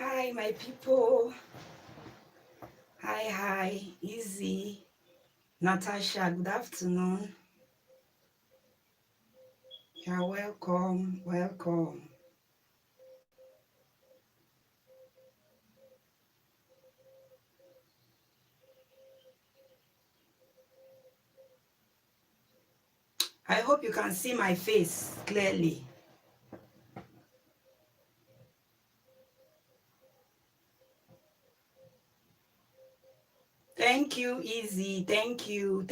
Hi, my people. Hi, Easy. Natasha, good afternoon. You're welcome. I hope you can see my face clearly. Thank you, Easy. Thank you.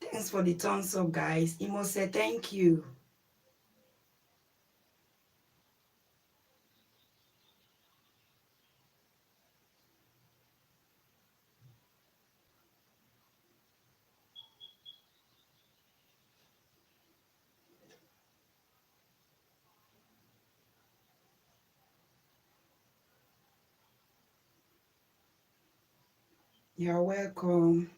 Thanks for the thumbs up, guys. Imo said thank you. You're welcome.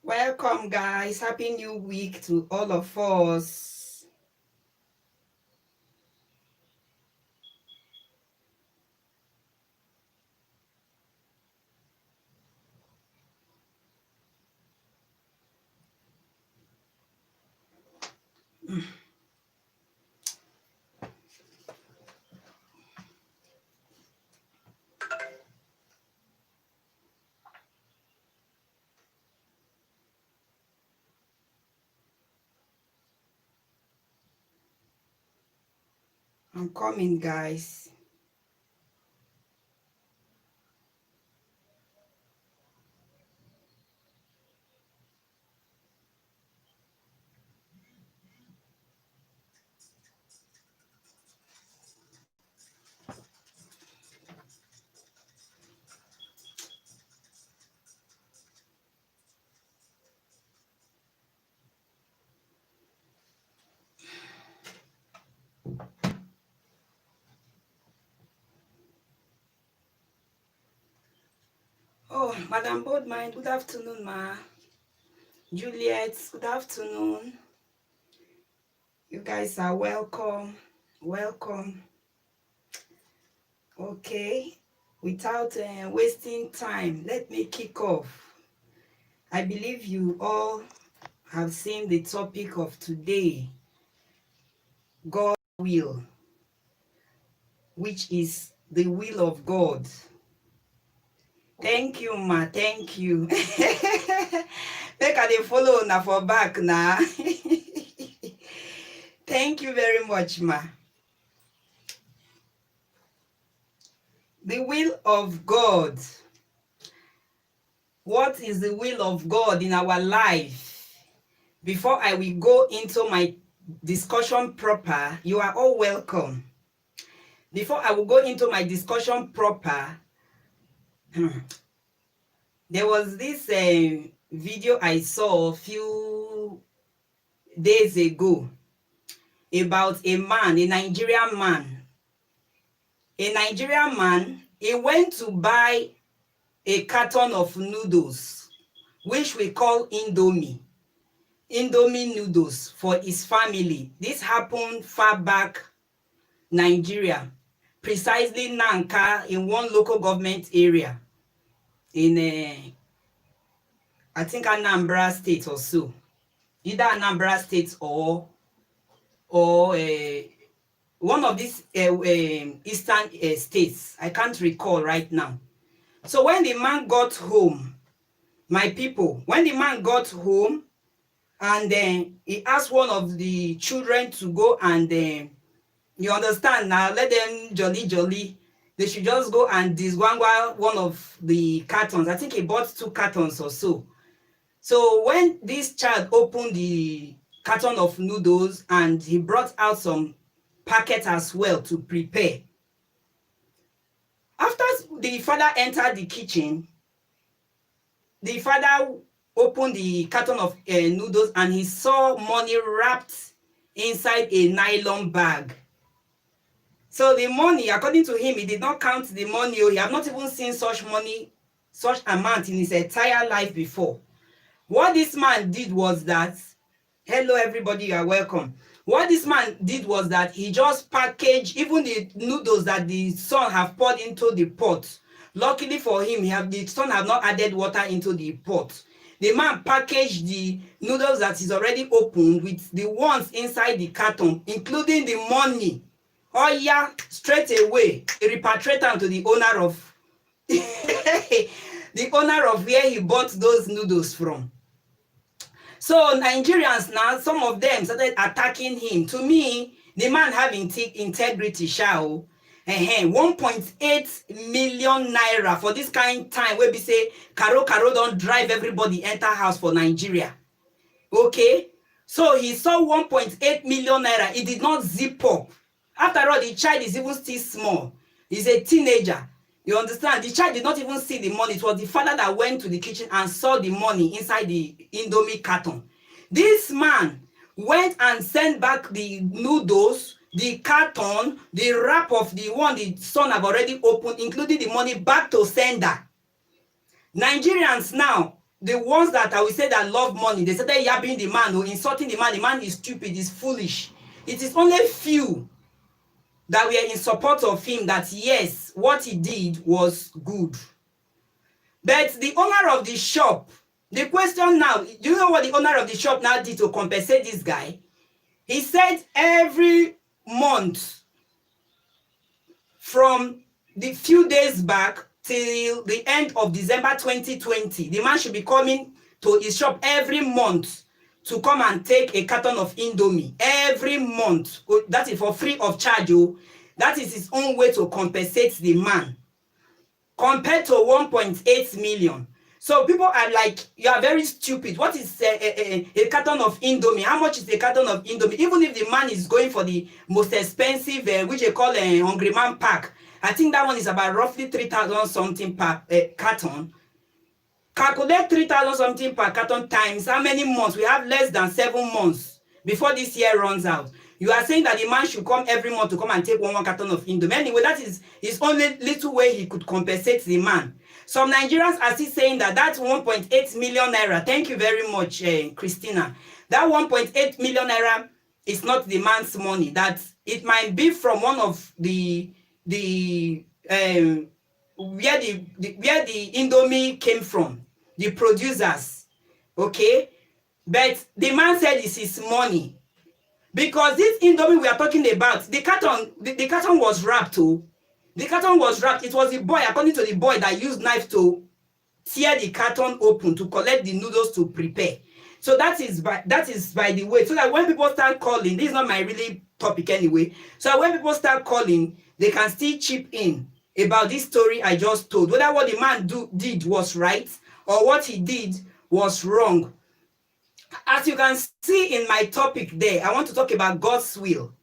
Welcome, guys. Happy new week to all of us. I'm coming, guys. Oh, Madam Boardman, good afternoon, ma. Juliet, good afternoon. You guys are welcome. Okay, without wasting time, let me kick off. I believe you all have seen the topic of today, God's will, which is the will of God. Thank you, ma. Thank you. Make I dey follow una for back now. Thank you very much, ma. The will of God. What is the will of God in our life? Before I will go into my discussion proper, you are all welcome. Before I will go into my discussion proper, there was this video I saw a few days ago about a man, a Nigerian man. A Nigerian man, he went to buy a carton of noodles, which we call Indomie noodles for his family. This happened far back Nigeria, precisely Nanka, in one local government area in I think Anambra State or so, either Anambra State or one of these eastern states. I can't recall right now. So when the man got home, my people, when the man got home, and then he asked one of the children to go and you understand now, let them jolly. They should just go and disgwangwa one of the cartons. I think he bought 2 cartons or so. So when this child opened the carton of noodles and he brought out some packet as well to prepare. After the father entered the kitchen, the father opened the carton of noodles and he saw money wrapped inside a nylon bag. So the money, according to him, he did not count the money. He had not even seen such money, such amount in his entire life before. What this man did was that, hello everybody, you are welcome. What this man did was that he just packaged even the noodles that the son have poured into the pot. Luckily for him, the son have not added water into the pot. The man packaged the noodles that is already opened with the ones inside the carton, including the money. Oh yeah, straight away, repatriate them to the owner of the owner of where he bought those noodles from. So Nigerians now, some of them started attacking him. To me, the man having integrity, shall 1.8 million naira for this kind time where we say Karo don't drive everybody enter house for Nigeria. Okay, so he saw 1.8 million naira. He did not zip up. After all, the child is even still small. He's a teenager. You understand? The child did not even see the money. It was the father that went to the kitchen and saw the money inside the Indomie carton. This man went and sent back the noodles, the carton, the wrap of the one the son have already opened, including the money, back to sender. Nigerians now, the ones that I will say that love money, they started yabbing the man or insulting the man. The man is stupid, is foolish. It is only few that we are in support of him, that yes, what he did was good. But the owner of the shop, the question now, do you know what the owner of the shop now did to compensate this guy? He said every month from the few days back till the end of December 2020, the man should be coming to his shop every month to come and take a carton of Indomie every month. That is for free of charge. That is his own way to compensate the man, compared to 1.8 million. So people are like, you are very stupid. What is a carton of Indomie? How much is a carton of Indomie? Even if the man is going for the most expensive, which they call a Hungry Man pack, I think that one is about roughly 3,000 something per carton. Calculate 3,000 something per carton times how many months? We have less than 7 months before this year runs out. You are saying that the man should come every month to come and take one carton of Indomie. Anyway, that is his only little way he could compensate the man. Some Nigerians are still saying that that's 1.8 million naira. Thank you very much, Christina. That 1.8 million naira is not the man's money. That it might be from one of the where the Indomie came from, the producers, okay? But the man said it's his money. Because this Indomie we are talking about, the carton was wrapped too. The carton was wrapped. It was the boy, according to the boy, that used knife to tear the carton open to collect the noodles to prepare. So that is by the way. So that when people start calling, this is not my really topic anyway. So when people start calling, they can still chip in about this story I just told. Whether what the man did was right or what he did was wrong. As you can see in my topic there, I want to talk about God's will.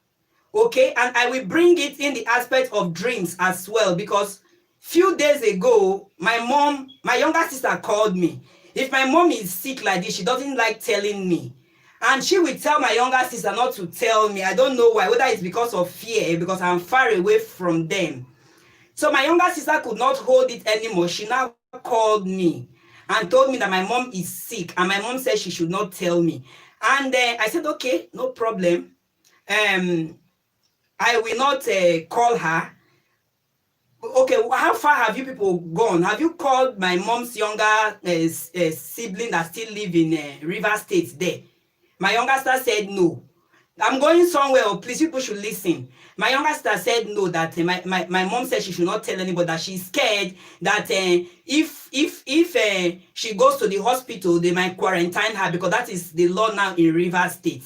Okay, and I will bring it in the aspect of dreams as well, because few days ago, my younger sister called me. If my mom is sick like this, she doesn't like telling me. And she will tell my younger sister not to tell me. I don't know why, whether it's because of fear, because I'm far away from them. So my younger sister could not hold it anymore. She now called me and told me that my mom is sick. And my mom said she should not tell me. And I said, okay, no problem. I will not call her. Okay, how far have you people gone? Have you called my mom's younger sibling that still live in River State there? My younger sister said no. I'm going somewhere, please, people should listen. My younger sister said no, that my mom said she should not tell anybody, that she's scared that if she goes to the hospital, they might quarantine her, because that is the law now in River State.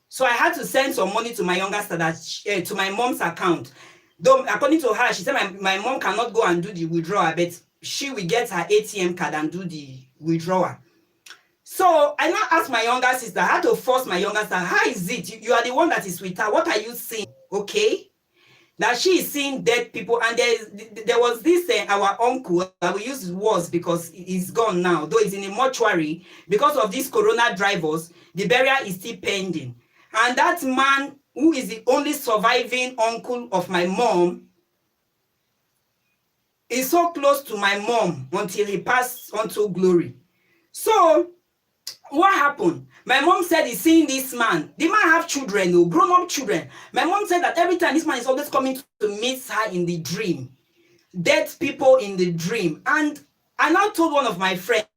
So I had to send some money to my younger sister, to my mom's account. Though, according to her, she said my mom cannot go and do the withdrawal, but she will get her ATM card and do the withdrawal. So I now asked my younger sister, I had to force my younger sister, how is it? You are the one that is with her. What are you saying? Okay. that she is seeing dead people. And there was this our uncle, we use was because he's gone now, though he's in a mortuary because of these corona drivers. The burial is still pending, and that man, who is the only surviving uncle of my mom, is so close to my mom until he passed on to glory. So what happened? My mom said he's seeing this man. The man have children, grown-up children. My mom said that every time this man is always coming to meet her in the dream. Dead people in the dream. And I now told one of my friends,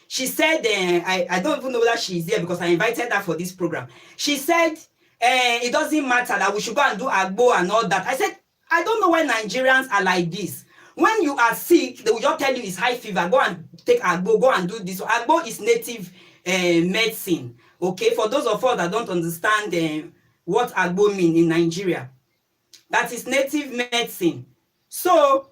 she said, I don't even know whether she's there because I invited her for this program. She said, it doesn't matter, that we should go and do agbo and all that. I said, I don't know why Nigerians are like this. When you are sick, they will just tell you it's high fever. Go and take agbo, go and do this. So agbo is native medicine. Okay, for those of us that don't understand what agbo mean in Nigeria, that is native medicine. So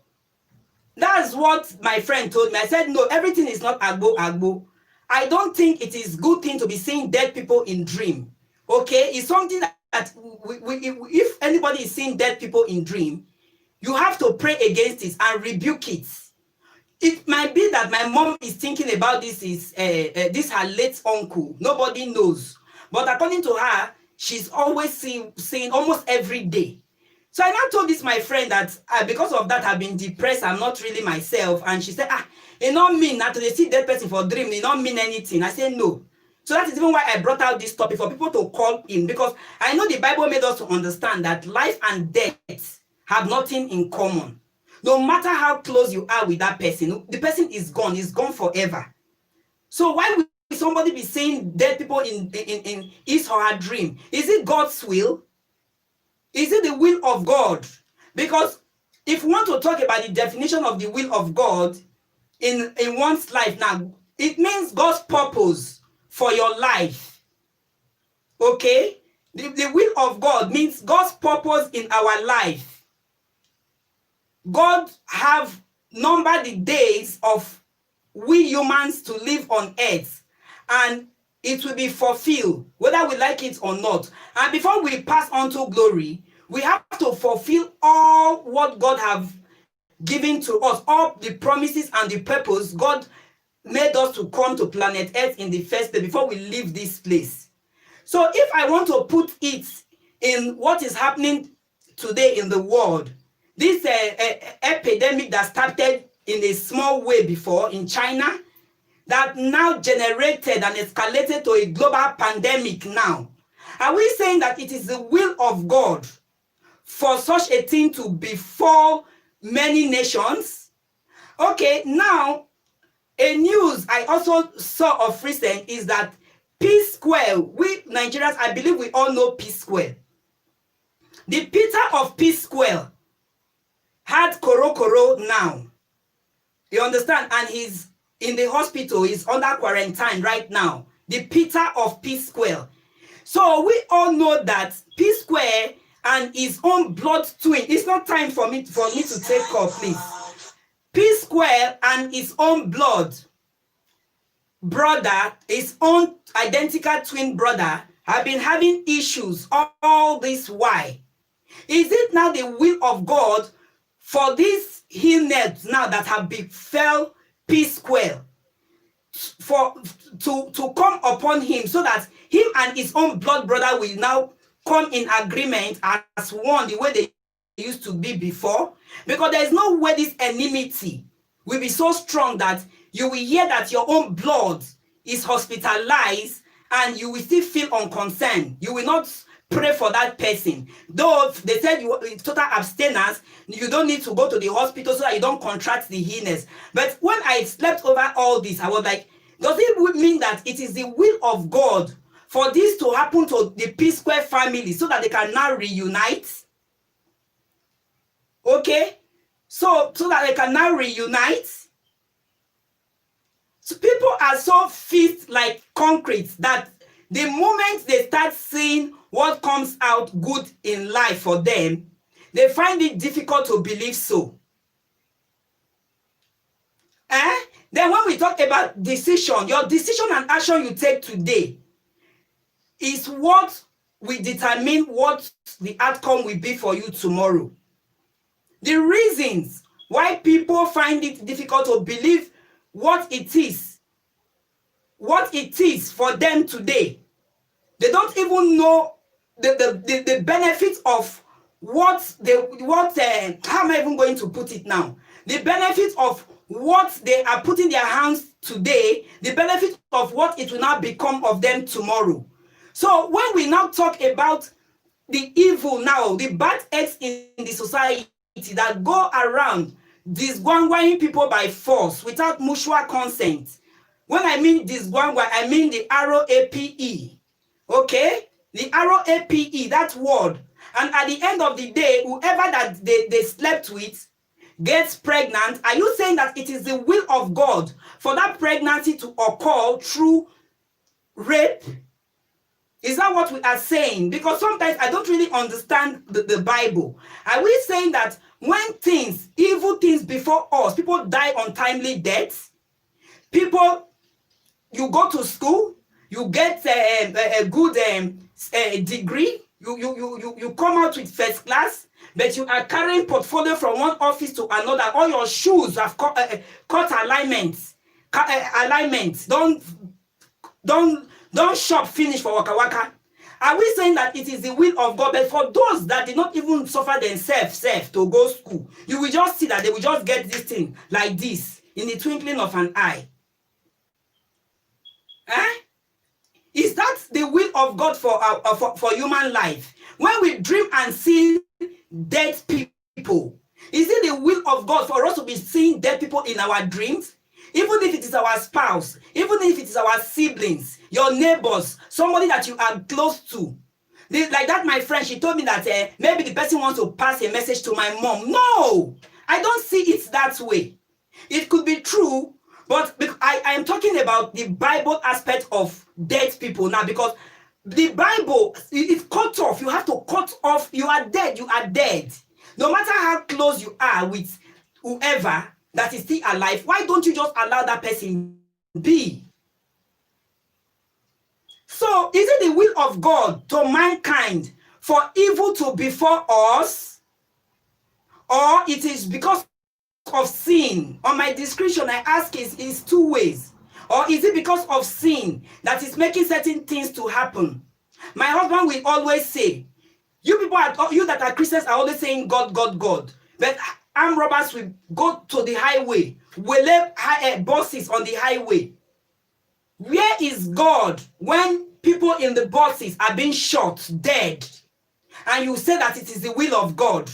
that's what my friend told me. I said, no, everything is not agbo. I don't think it is good thing to be seeing dead people in dream. Okay, it's something that if anybody is seeing dead people in dream, you have to pray against it and rebuke it. It might be that my mom is thinking about this is this her late uncle. Nobody knows. But according to her, she's always seeing almost every day. So I now told this my friend that because of that I've been depressed. I'm not really myself. And she said, it not mean that they see dead person for dream. It not mean anything. I said, no. So that is even why I brought out this topic for people to call in. Because I know the Bible made us to understand that life and death have nothing in common. No matter how close you are with that person, the person is gone forever. So why would somebody be saying dead people in his or her dream? Is it God's will? Is it the will of God? Because if we want to talk about the definition of the will of God in one's life now, it means God's purpose for your life. Okay? The will of God means God's purpose in our life. God have numbered the days of we humans to live on earth, and it will be fulfilled, whether we like it or not. And before we pass on to glory, we have to fulfill all what God have given to us, all the promises and the purpose God made us to come to planet Earth in the first place before we leave this place. So if I want to put it in what is happening today in the world, this epidemic that started in a small way before in China, that now generated and escalated to a global pandemic now. Are we saying that it is the will of God for such a thing to befall many nations? Okay, now, a news I also saw of recent is that P-Square, we Nigerians, I believe we all know P-Square. The Peter of P-Square had Koro now. You understand? And he's in the hospital. He's under quarantine right now. The Peter of P-Square. So we all know that P-Square and his own blood twin. It's not time for me to take call, please. P-Square and his own blood brother, his own identical twin brother, have been having issues all this while. Is it now the will of God for this illness now that have befell P-Square to come upon him, so that him and his own blood brother will now come in agreement as one, the way they used to be before? Because there is no way this enmity will be so strong that you will hear that your own blood is hospitalized and you will still feel unconcerned. You will not pray for that person. Though they said you total abstinence, you don't need to go to the hospital so that you don't contract the illness. But when I slept over all this, I was like, does it mean that it is the will of God for this to happen to the P-Square family so that they can now reunite? Okay? So that they can now reunite? So people are so fixed like concrete that the moment they start seeing what comes out good in life for them, they find it difficult to believe so. Then when we talk about decision, your decision and action you take today is what will determine what the outcome will be for you tomorrow. The reasons why people find it difficult to believe what it is for them today. They don't even know the benefits of how am I even going to put it now? The benefits of what they are putting their hands today, the benefit of what it will now become of them tomorrow. So when we now talk about the evil now, the bad acts in the society that go around disgwangwang people by force without mutual consent. When I mean disgwangwang, I mean the ROAPE. Okay? The ROAPE, that word. And at the end of the day, whoever that they slept with gets pregnant, are you saying that it is the will of God for that pregnancy to occur through rape? Is that what we are saying? Because sometimes I don't really understand the Bible. Are we saying that when evil things before us, people die untimely deaths, people, you go to school, you get a good degree, you come out with first class, but you are carrying portfolio from one office to another. All your shoes have cut alignments. Don't shop finish for waka waka. Are we saying that it is the will of God? But for those that did not even suffer themselves to go school, you will just see that they will just get this thing like this in the twinkling of an eye. Is that the will of God for human life? When we dream and see dead people, is it the will of God for us to be seeing dead people in our dreams? Even if it is our spouse, even if it is our siblings, your neighbors, somebody that you are close to. Like that, my friend, she told me that maybe the person wants to pass a message to my mom. No, I don't see it that way. It could be true, but I am talking about the Bible aspect of dead people now, because the Bible is cut off. You have to cut off. You are dead. You are dead. No matter how close you are with whoever that is still alive, why don't you just allow that person be? So is it the will of God to mankind for evil to befall us, or it is because of sin? On my description, I ask is two ways. Or is it because of sin that is making certain things to happen? My husband will always say, you that are Christians are always saying God, God, God. But armed robbers will go to the highway, will lay buses on the highway. Where is God when people in the buses are being shot, dead? And you say that it is the will of God.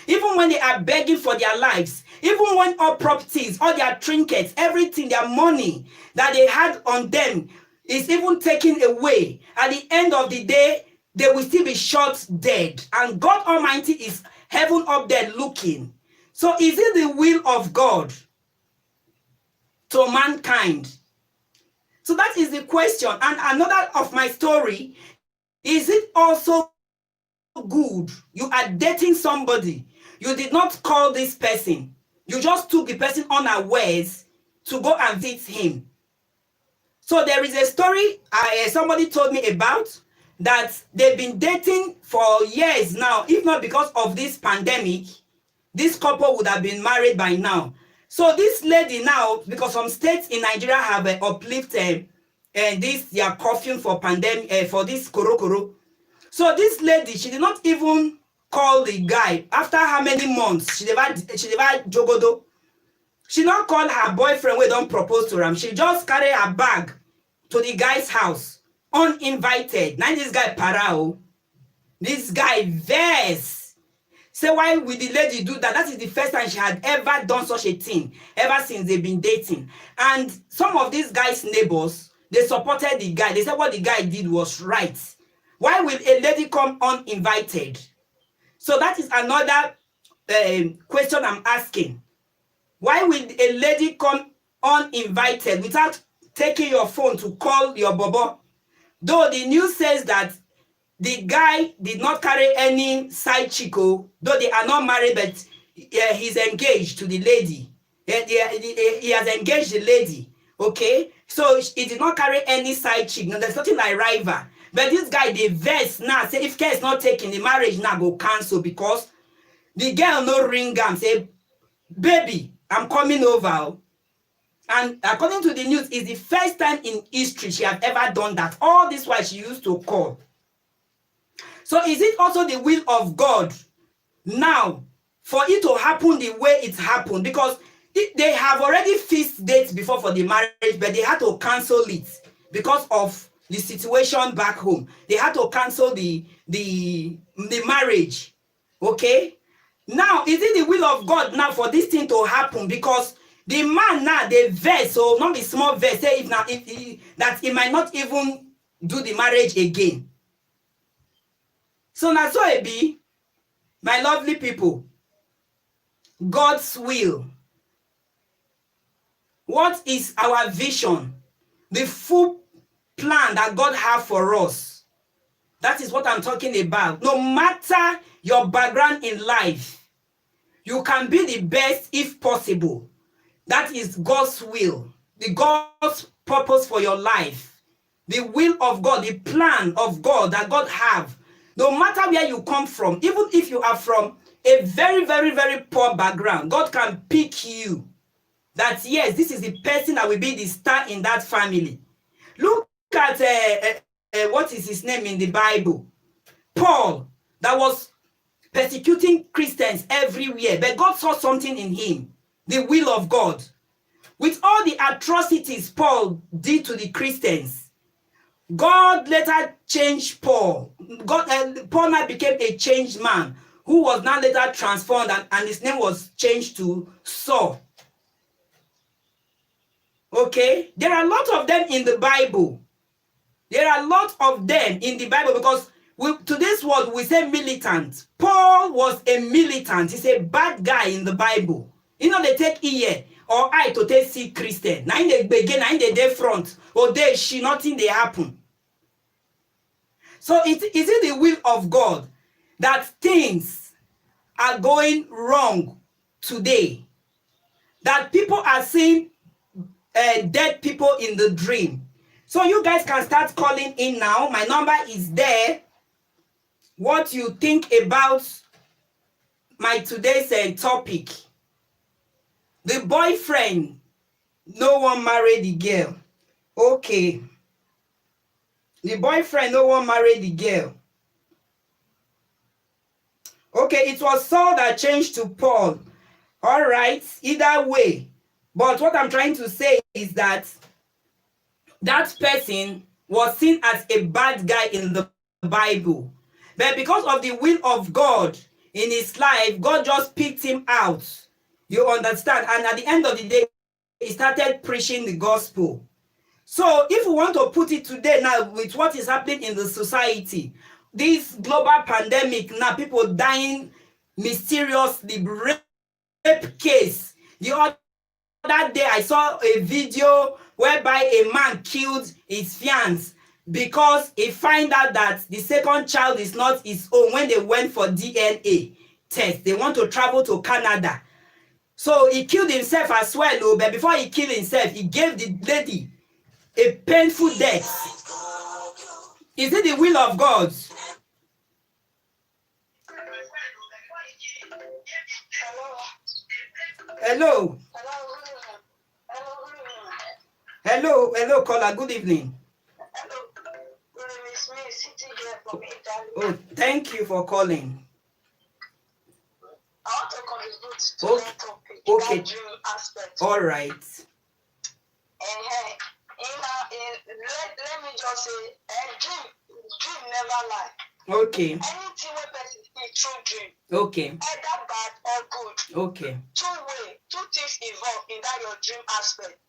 Even when they are begging for their lives, even when all properties, all their trinkets, everything, their money that they had on them is even taken away. At the end of the day, they will still be shot dead. And God Almighty is heaven up there looking. So is it the will of God to mankind? So that is the question. And another of my story, is it also good? You are dating somebody. You did not call this person. You just took the person unawares to go and visit him. So there is a story somebody told me about, that they've been dating for years now. If not because of this pandemic, this couple would have been married by now. So this lady now, because some states in Nigeria have uplifted their curfew for pandemic, for this korokoro. So this lady, she did not even call the guy. After how many months? She never jogodo. She not call her boyfriend wey don't propose to her. She just carry her bag to the guy's house, uninvited. Now this guy parao. This guy vex. Say, why would the lady do that? That is the first time she had ever done such a thing, ever since they've been dating. And some of these guys' neighbors, they supported the guy. They said what the guy did was right. Why will a lady come uninvited? So that is another question I'm asking. Why will a lady come uninvited without taking your phone to call your bobo? Though the news says that the guy did not carry any side chico, though they are not married, but he's engaged to the lady. He has engaged the lady, okay? So he did not carry any side chick. No, there's nothing like rival. But this guy, they vex now, say if care is not taken, the marriage now go cancel because the girl no ring am, say, baby, I'm coming over. And according to the news, it's the first time in history she has ever done that. All this while she used to call. So is it also the will of God now for it to happen the way it happened? Because they have already fixed dates before for the marriage, but they had to cancel it because of the situation back home. They had to cancel the marriage. Okay? Now, is it the will of God now for this thing to happen? Because the man now, they vex, so not be small vex, say that he might not even do the marriage again. So now so it be, my lovely people, God's will. What is our vision? The full plan that God has for us. That is what I'm talking about. No matter your background in life, you can be the best if possible. That is God's will. The God's purpose for your life. The will of God, the plan of God that God have. No matter where you come from, even if you are from a very, very, very poor background, God can pick you. That yes, this is the person that will be the star in that family. Look at what is his name in the Bible? Paul, that was persecuting Christians everywhere, but God saw something in him, the will of God. With all the atrocities Paul did to the Christians, God later changed Paul. Paul now became a changed man who was now later transformed, and his name was changed to Saul. Okay, there are a lot of them in the Bible. There are a lot of them in the Bible because to this world we say militant. Paul was a militant. He's a bad guy in the Bible. You know, they take ear or eye to take see Christian. Now in the begin, now in the day front, or day she nothing they happen. So is it the will of God that things are going wrong today? That people are seeing dead people in the dream. So you guys can start calling in now. My number is there. What you think about my today's topic? The boyfriend, no one married the girl. Okay. The boyfriend, no one married the girl. Okay, it was Saul that changed to Paul. All right, either way. But what I'm trying to say is that that person was seen as a bad guy in the Bible. But because of the will of God in his life, God just picked him out. You understand? And at the end of the day, he started preaching the gospel. So if we want to put it today now with what is happening in the society, this global pandemic now, people dying mysteriously, rape case. The other day I saw a video whereby a man killed his fiancée because he found out that the second child is not his own when they went for DNA test. They want to travel to Canada. So he killed himself as well, but before he killed himself, he gave the lady a painful death. Is it the will of God? Hello. Hello, caller. Good evening. Oh, thank you for calling. I want to contribute to that topic, okay. That dream aspect. All right. Let me just say, dream never lie. Okay. Anything where person see true dream. Okay. Either bad or good. Okay. Two things involved in that your dream aspect.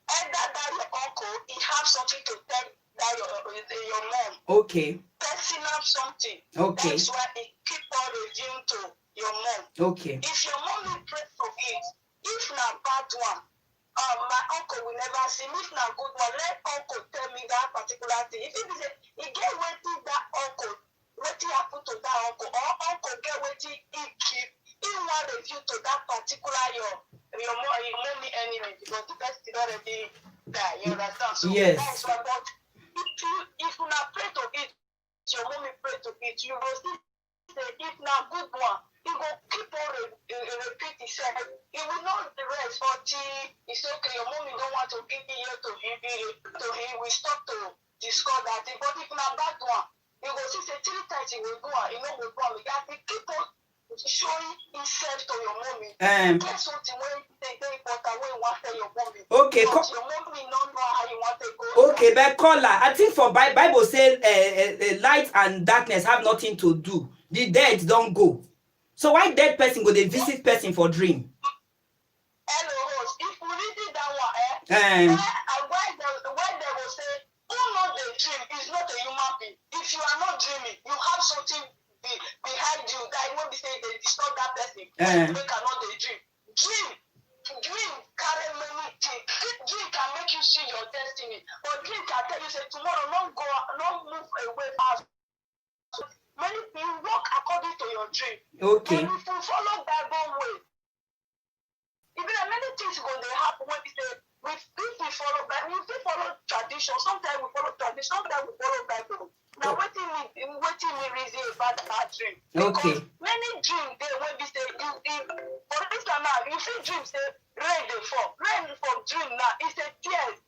Either that your uncle, he have something to tell that your mom. Okay. Personal something. Okay. That's why he keep on revealing to your mom. Okay. If your mom will pray for it, if not bad one, my uncle will never see me. If not good one, let uncle tell me that particular thing. If it is he get waiting that uncle, what happened to that uncle, or uncle get waiting he keep, he want review to that particular your mommy enemy because the person already die. You understand? So yes. that's why. But if you not pray to it, it, you will see say if na good one, he go keep on repeat himself. He will not rest until it's okay. Your mommy don't want to give you to him. We stop to discuss that thing. But if na bad one, you go see say 3 times he will do it. He no go do it. He keep on showing himself to your mommy. Get something when they important when you want to tell your mommy. Okay. But your mommy don't know how you want to go. Okay, but caller, I think for Bible says light and darkness have nothing to do. The dead don't go. So why dead person go they visit person for dream? Hello, host. If we read it that one, why they will say, who not the dream is not a human being. If you are not dreaming, you have something behind you that will be saying they disturb that person. They cannot the dream. Dream carry many things. Dream can make you see your destiny. But dream can tell you say tomorrow not move away fast. Many people walk according to your dream. Okay. And if you follow Bible way, even many things going to happen when we say if we follow Bible, if we follow tradition, sometimes we follow tradition, sometimes we follow Bible. Now waiting me reason about that dream. Because many dreams they when we say for instance now you see dreams say rain they fall. Rain from dream now it's a tears.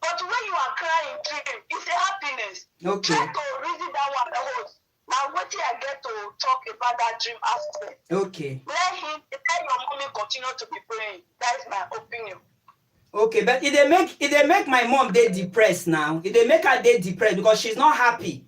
But when you are crying dream, it's a happiness. Okay. Try to reason that one the host. Now what I get to talk about that dream aspect. Okay. Let your mommy continue to be praying. That is my opinion. Okay, but it they make my mom they depressed now. It they make her they depressed because she's not happy.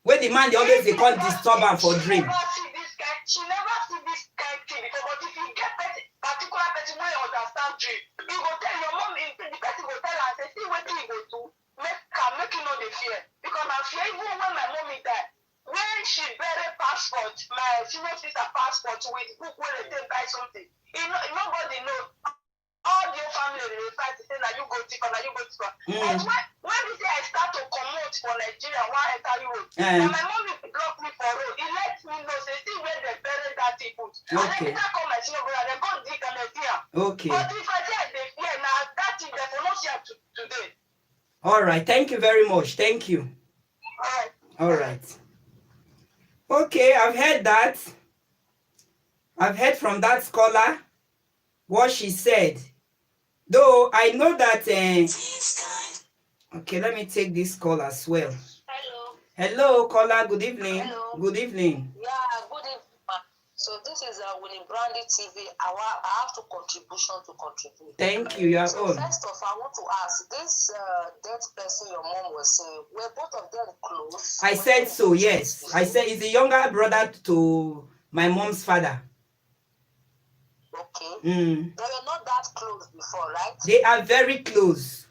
When the man they always they can't disturb her for dream. She never see this kind of thing before, but if you get particular person where you understand dream, you go tell your mom, the person go tell her and say, see what you go do, make you know the fear. Because I fear even when my mommy died, when she buried passport, my senior sister passport with book where they take buy something, nobody know. All your family will fight to say that you go deeper, that you go deeper. And when we say I start to commute for Nigeria, why I tell you, and my mom will block me for road. It lets me know, say, see where they bury that people. Okay. And then I call my senior brother, they go dig and they fear. Okay. But if I say they fear, now that thing, they will not share today. All right. Thank you very much. Thank you. All right. All right. Okay, I've heard that. I've heard from that scholar what she said. Though I know that okay, let me take this call as well. Hello. Hello, caller. Good evening. Hello. Good evening. Yeah, good evening. So this is Winnie Brandy TV. I have to contribute. Thank you. You are so on. First off, I want to ask this dead person your mom was saying, were both of them close? I said so. Yes, I said he's the younger brother to my mom's father. Okay. They were not that close before, right? They are very close.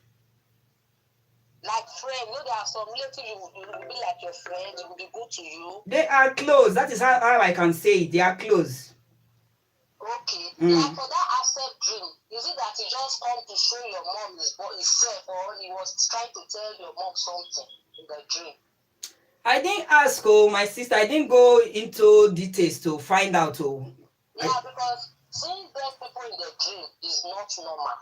Like friends, you know, there are some relatives you will be like your friend, it will be good to you. They are close. That is how I can say it. They are close. Okay. Like for that asset dream, is it that he just come to show your mom himself, or he was trying to tell your mom something in the dream? I didn't ask, my sister. I didn't go into details to find out. Yeah, because seeing dead people in the dream is not normal.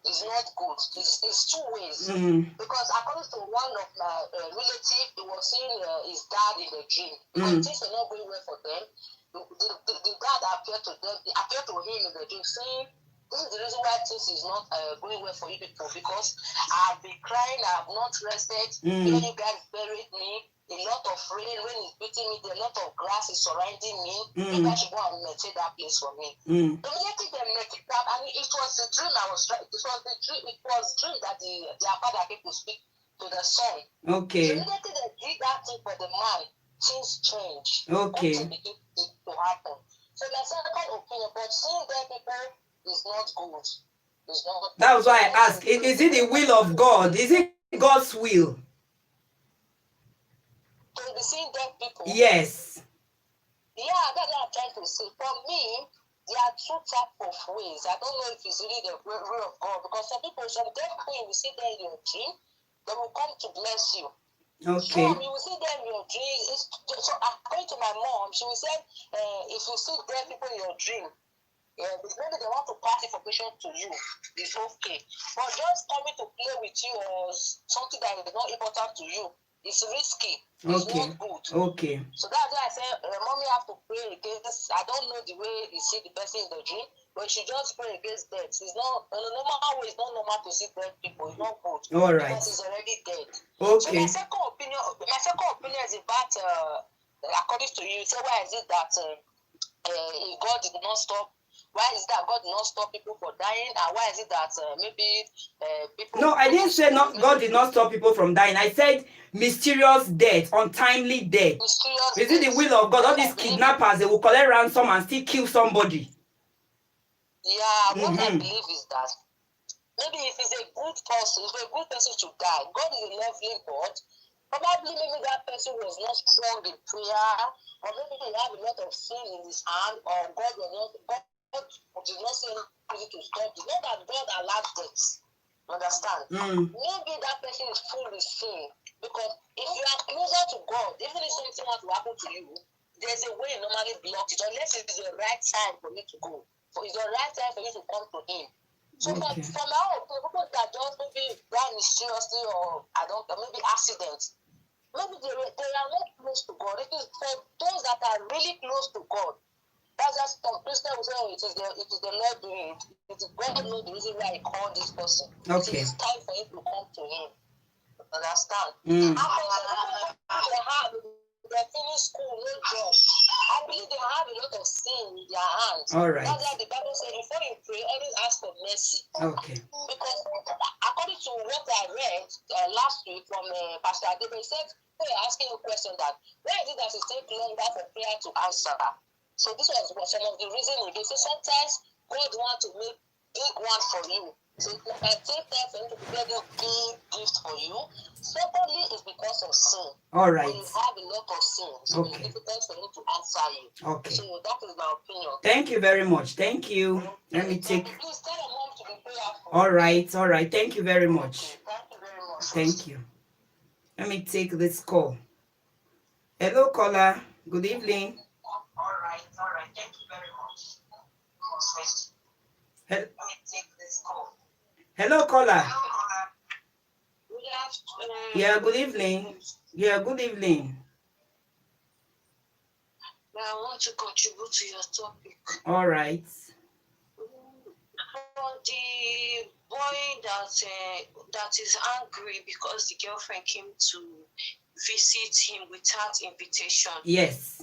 It's not good. It's two ways. Because according to one of my relatives, he was seeing his dad in the dream. Because things were not going well for them. The dad appeared to him in the dream, saying, this is the reason why things is not going well for you people. Because I've been crying, I have not rested. When you guys buried me, a lot of rain, when it's beating me, a lot of grass is surrounding me. You guys should go and maintain that place for me. Immediately they met it up, and it was the dream I was trying. It was dream that their father came to speak to the son. Okay. So immediately they did that thing for the man, things change. Okay. Something begin to happen. So my second opinion, but seeing dead people is not good. It's not. That was why I asked. Is it the will of God? Is it God's will? To be seeing dead people? Yes. Yeah, that's what I'm trying to say. For me, there are two types of ways. I don't know if it's really the will of God, because some dead people, you will see them in your dream, they will come to bless you. Okay. Some you will see them in your dream. So according to my mom, she will say, if you see dead people in your dream, maybe they want to pass information to you, it's okay. But just coming to play with you or something that is not important to you, It's risky. It's not good. Okay. So that's why I say, mommy have to pray against. I don't know the way you see the person in the dream, but she just pray against death. It's not in a normal way. It's not normal to see dead people. It's not good. All right. Because he's already dead. Okay. So my second opinion is about according to you. So why is it that God did not stop? Why is it that God did not stop people from dying? And why is it that maybe people... No, I didn't say not, God did not stop people from dying. I said mysterious death, untimely death. Mysterious is it the will of God? All these kidnappers, they will collect ransom and still kill somebody. Yeah, what I believe is that maybe if it's a good person, if a good person to die, God is a lovely God. Probably maybe that person was not strong in prayer, or maybe he had a lot of sin in his hand, or God did not say anything to stop it. Not that God allowed death. Understand? Maybe that person is full with sin. Because if you are closer to God, even if something wants to happen to you, there's a way you normally block it, unless it is the right time for you to go. So it's the right time for you to come to Him. So from my own opinion, people that just maybe die mysteriously, or maybe accidents, maybe they are not close to God. It is for those that are really close to God. That's just some Christians will say, oh, it is the Lord doing it. It is God knows the reason why He called this person. Okay. It is time for Him to come to Him. Understand? They finish school, no job. I believe they have a lot of sin in their hands. All right. That's why the Bible says, before you pray, always ask for mercy. Okay. Because according to what I read last week from Pastor Adebe, he said, they are asking a question that, why is it that it takes longer for prayer to answer? So this was some of the reasons he gave. So sometimes God wants to make big one for you. So it can take time for him to prepare this big gift for you. Secondly, it's because of sin. All right. When you have a lot of sin, so it's difficult for him to answer you. Okay. So that is my opinion. Thank you very much. Thank you. Let me take. Please tell your mom to be prayerful. All right. All right. Thank you very much. Okay. Thank you very much. Thank you. Let me take this call. Hello, caller. Good evening. All right. Thank you very much. Let me take this call. Hello, caller. Good afternoon. Yeah, good evening. Yeah, good evening. I want to contribute to your topic. All right. For the boy that is angry because the girlfriend came to visit him without invitation. Yes.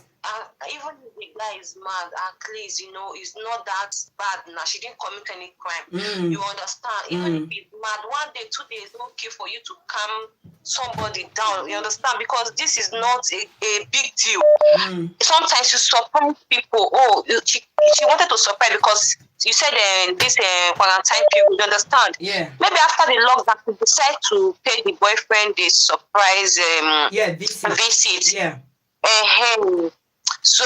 Even if the guy is mad, at least, it's not that bad now. She didn't commit any crime. You understand? Even if he's mad, 1 day, 2 days, it's okay for you to calm somebody down. You understand? Because this is not a big deal. Sometimes you surprise people. Oh, she wanted to surprise because you said this quarantine period. You understand? Yeah. Maybe after the lockdown, you decide to pay the boyfriend the surprise visit. Yeah. So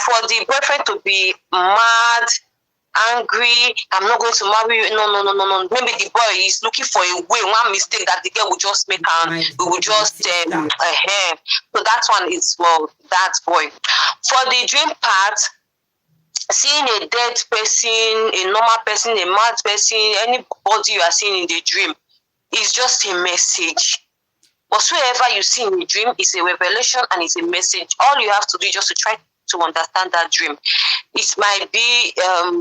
for the boyfriend to be mad, angry, I'm not going to marry you. No. Maybe the boy is looking for a way, one mistake that the girl will just make, and we will just So that one is for that boy. For the dream part, seeing a dead person, a normal person, a mad person, anybody you are seeing in the dream is just a message. Whatsoever you see in a dream is a revelation and it's a message. All you have to do is just to try to understand that dream. It might be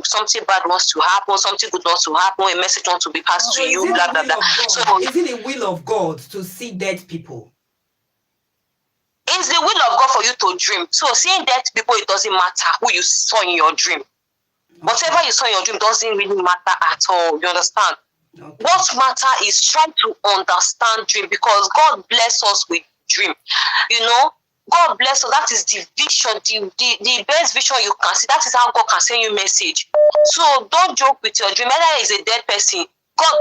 something bad wants to happen, something good wants to happen, a message wants to be passed to you, blah, blah, blah. So, is it the will of God to see dead people? It's the will of God for you to dream. So seeing dead people, it doesn't matter who you saw in your dream. Whatever you saw in your dream doesn't really matter at all. You understand? What matter is trying to understand dream, because God bless us with dream. God bless us. That is the vision, the best vision you can see. That is how God can send you message. So don't joke with your dream. Whether it's a dead person, God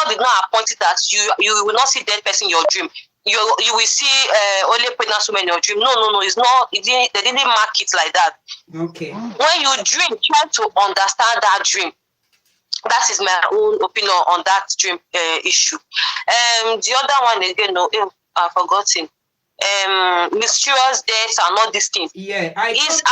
did not appoint it that you will not see dead person in your dream. You will see only pregnant women in your dream. No, it's not. They didn't mark it like that. Okay. When you dream, try to understand that dream. That is my own opinion on that dream issue. The other one again, I've forgotten. Mysterious deaths and all these things. Yeah, I this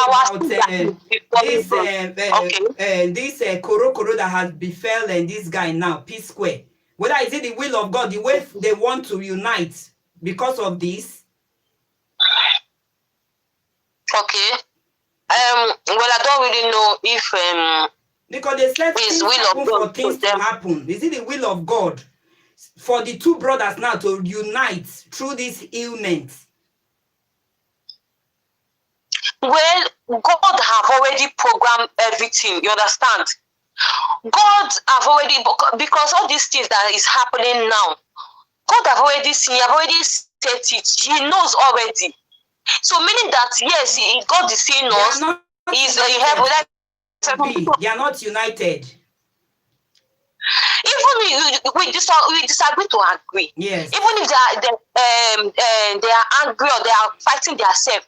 Koro that has befell and this guy now, P Square. Whether is it the will of God, the way they want to unite, because of this? Okay. Well, I don't really know if Because they said his things will happen of for God things to to them. happen. Is it the will of God for the two brothers now to unite through this illness? Well, God have already programmed everything. You understand? God have already, because all these things that is happening now, God have already seen, have already set it. He knows already. So meaning that yes, God is seeing us. They are not He's united. They are not united. Even we disagree to agree. Yes. Even if they are angry or they are fighting themselves,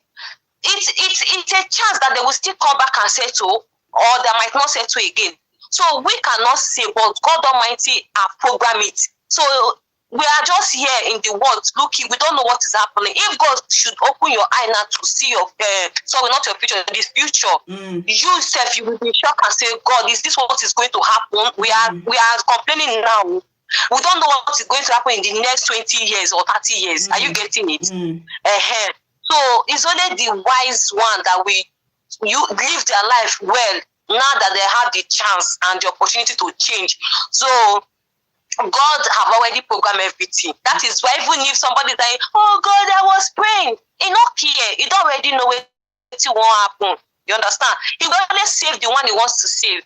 it's a chance that they will still come back and settle, or they might not settle again. So we cannot say, but God Almighty have programmed it. So we are just here in the world looking. We don't know what is happening. If God should open your eye now to see your, sorry, not your future, this future, you yourself, you will be shocked and say, God, is this what is going to happen? We are complaining now. We don't know what is going to happen in the next 20 years or 30 years. Are you getting it? So it's only the wise one that live their life well now that they have the chance and the opportunity to change. So God have already programmed everything. That is why even if somebody say, oh God, I was praying, he not care. You don't already know what will happen. You understand? He will only save the one he wants to save.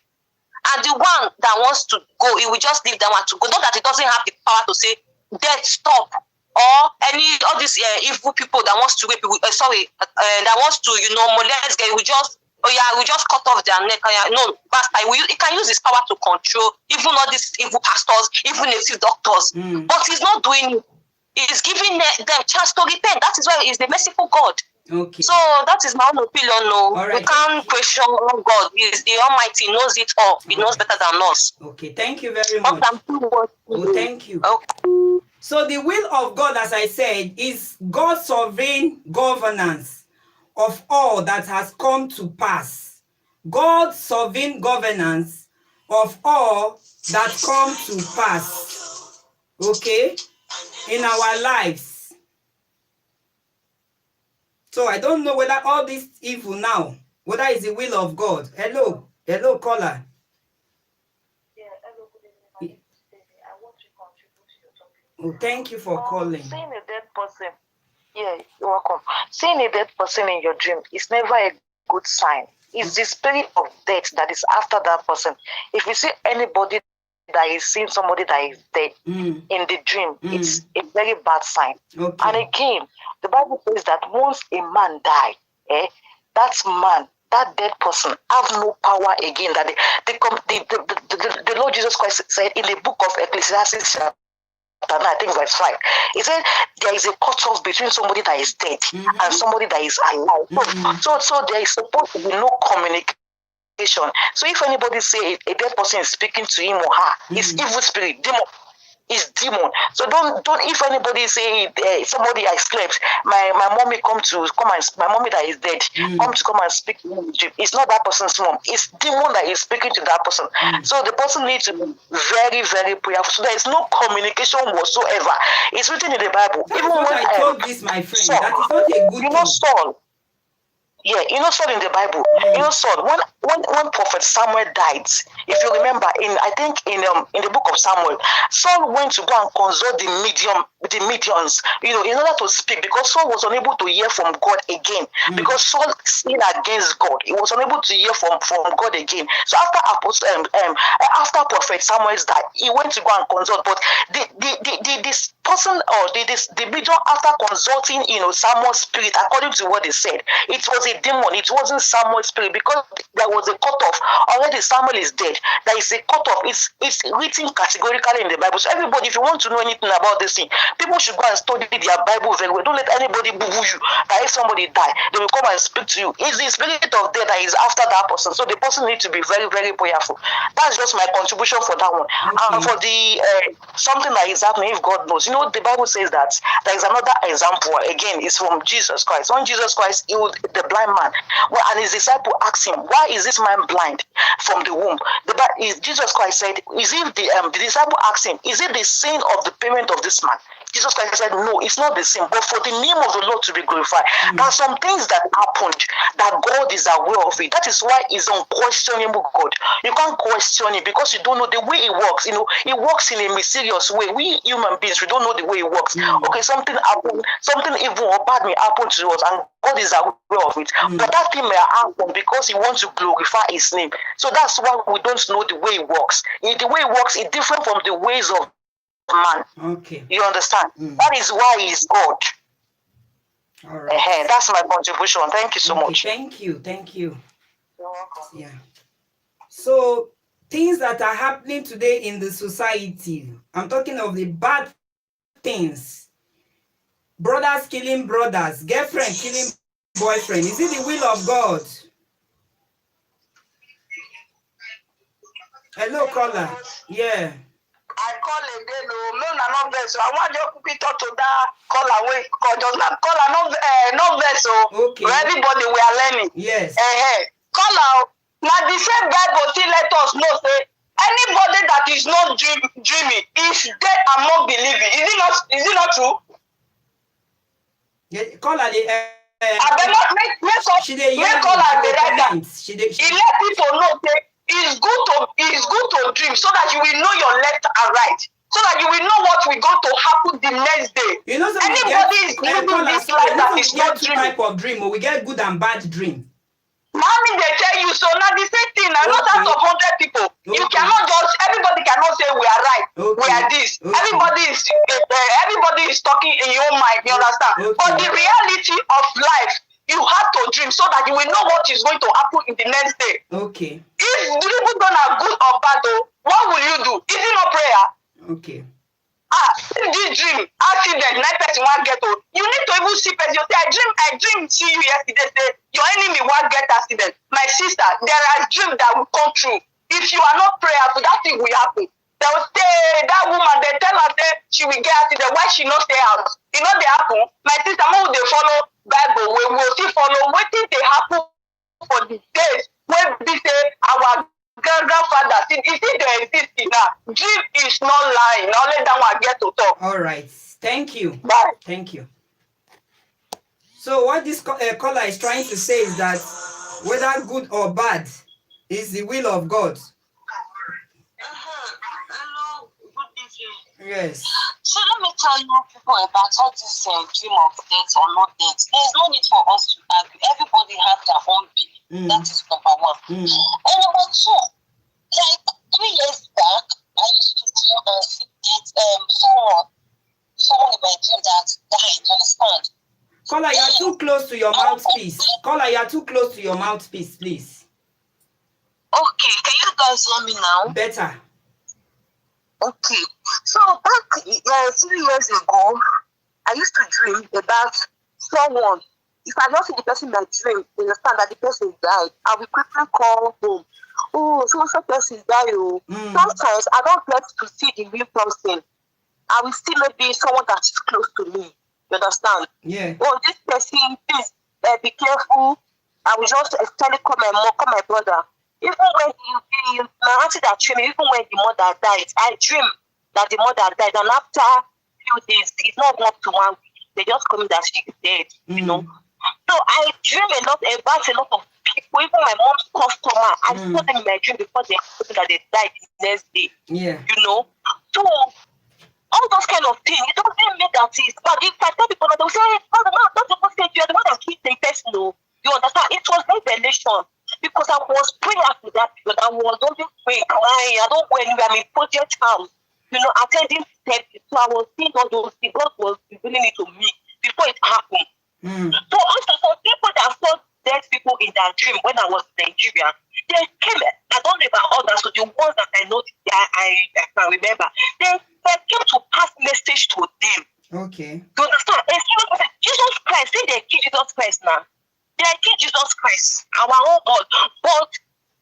And the one that wants to go, he will just leave that one to go. Not that he doesn't have the power to say, death, stop. Or all these evil people that wants to rape people, that wants to, molest, we just cut off their neck. No, bastard. He can use his power to control even all these evil pastors, even native doctors. But he's not doing it. He's giving them chance to repent. That is why he's the merciful God. Okay. So that is my own opinion. No, we can't question God. He's the Almighty, knows it all. He knows better than us. Okay, thank you very much. Oh, thank you. Okay. So the will of God, as I said, is God's sovereign governance of all that has come to pass. God's sovereign governance of all that come to pass. Okay? In our lives. So I don't know whether all this evil now, whether it's the will of God. Hello. Hello, caller. Oh, thank you for calling. Seeing a dead person, yeah, you're welcome. Seeing a dead person in your dream is never a good sign. It's the spirit of death that is after that person. If you see anybody that is seeing somebody that is dead in the dream, it's a very bad sign. Okay. And again, the Bible says that once a man died, that dead person have no power again. That the Lord Jesus Christ said in the book of Ecclesiastes, I think verse 5. He said there is a cutoff between somebody that is dead and somebody that is alive. So there is supposed to be no communication. So if anybody say a dead person is speaking to him or her, it's evil spirit, demon. Is demon. So don't if anybody say somebody I slept, my mommy my mommy that is dead come and speak to me. It's not that person's mom. It's demon that is speaking to that person. So the person needs to be very, very prayerful. So there is no communication whatsoever. It's written in the Bible. That's even what when I told this my friend. Saul, that is not a good thing. Saul. Yeah, Saul in the Bible. Saul, when Prophet Samuel died, if you remember, I think in the book of Samuel, Saul went to go and consult the mediums, in order to speak, because Saul was unable to hear from God again. Because Saul sinned against God. He was unable to hear from God again. So after Prophet Samuel died, he went to go and consult. But this person or the medium, after consulting, Samuel's spirit, according to what they said, it was a demon. It wasn't Samuel's spirit, because there was a cutoff. Already Samuel is dead. There is a cutoff. It's written categorically in the Bible. So everybody, if you want to know anything about this thing, people should go and study their Bible very well. Don't let anybody boo-boo you that if somebody die, they will come and speak to you. It's the spirit of death that is after that person. So the person needs to be very, very prayerful. That's just my contribution for that one. And for the something that is happening, if God knows. The Bible says that there is another example. Again, it's from Jesus Christ. When Jesus Christ healed the blind man, and his disciple asked him, why is this man blind from the womb? Jesus Christ said, the disciple asked him, is it the sin of the parent of this man? Jesus Christ said, no, it's not the same. But for the name of the Lord to be glorified, there are some things that happened that God is aware of it. That is why it's unquestionable God. You can't question it because you don't know the way it works. It works in a mysterious way. We human beings, we don't know the way it works. Okay, something happened, something evil or bad may happen to us, and God is aware of it. But that thing may happen because He wants to glorify His name. So that's why we don't know the way it works. The way it works is different from the ways of man. Okay. You understand? That is why He's God. All right. That's my contribution. Thank you so much. Thank you. You're welcome. Yeah. So things that are happening today in the society, I'm talking of the bad things. Brothers killing brothers, girlfriend killing boyfriend. Is it the will of God? Hello, caller. Yeah. I call again. No, not verse. I want you to talk to that caller. Wait, just not caller. No verse. Okay. Everybody we are learning. Yes. Caller. Now the same Bible still let us know say anybody that is not dreaming is dead among the living. Is it not true? Yeah, caller. She let people know that it's good to dream so that you will know your left and right, so that you will know what will go to happen the next day. You know, anybody is living this life that is not dreaming. Type of dream, or we get good and bad dream. Mommy, they tell you so. Now the same thing. Not out of 100 people. You cannot just. Everybody cannot say we are right. We are this. Everybody is talking in your mind. You understand? But the reality of life, you have to dream so that you will know what is going to happen in the next day. Okay. If people don't have good or bad, what will you do? Is it not prayer? Okay. This dream, accident, 9 person won't get to. You need to even see person. You say, I dream, see you yesterday, say, your enemy won't get accident. My sister, there are dreams that will come true. If you are not prayerful, that thing will happen. They will say, that woman, they tell her, say, she will get accident. Why she not stay out? You know they happen. My sister, how they follow Bible? We will still follow. What did they happen for the days when we say our grandfather, see they exist now. Dream is not lying. Now let that one get to talk. All right. Thank you. Bye. Thank you. So what this caller is trying to say is that whether good or bad is the will of God. Hello, good evening. Yes. So let me tell you people about all this dream of death or not death. There's no need for us to argue. Everybody has their own belief. That is number one. And number two, like 3 years back, I used to dream and see someone in my dream that died. You understand? Caller, you are too close to your mouthpiece. Caller, you are too close to your mouthpiece, please. Okay, can you guys hear me now? Better. Okay, so back 3 years ago, I used to dream about someone. If I don't see the person in my dream, you understand that the person died, I will quickly call home. Oh, so person died. Sometimes I don't get to see the real person. I will see maybe someone that is close to me. You understand? Yeah. Oh, this person, please be careful. I will just tell call my mom, call my brother. Even when my auntie that dream, even when the mother died, I dream that the mother died, and after a few days, it's not up to 1 week. They just come that she is dead. You know. So I dream about a lot of people, even my mom's customer. I saw them in my dream before they told me that they died the next day. Yeah. You know. So all those kind of things, it doesn't mean that it's bad. If I tell people that, they'll say, no, don't even say you are the one that killed the person. No. You understand? It was revelation. Because I was praying after that period. I was only praying, crying. I don't go anywhere. I'm in project house. You know, attending therapy. So I was seeing all those things. God was revealing it to me before it happened. So also some people that saw dead people in their dream when I was in Nigeria, they came, I don't know about others, so the ones that I know, I can remember, they came to pass message to them. Okay. You understand? And Jesus Christ, say they kill Jesus Christ now. They kill Jesus Christ, our own God. But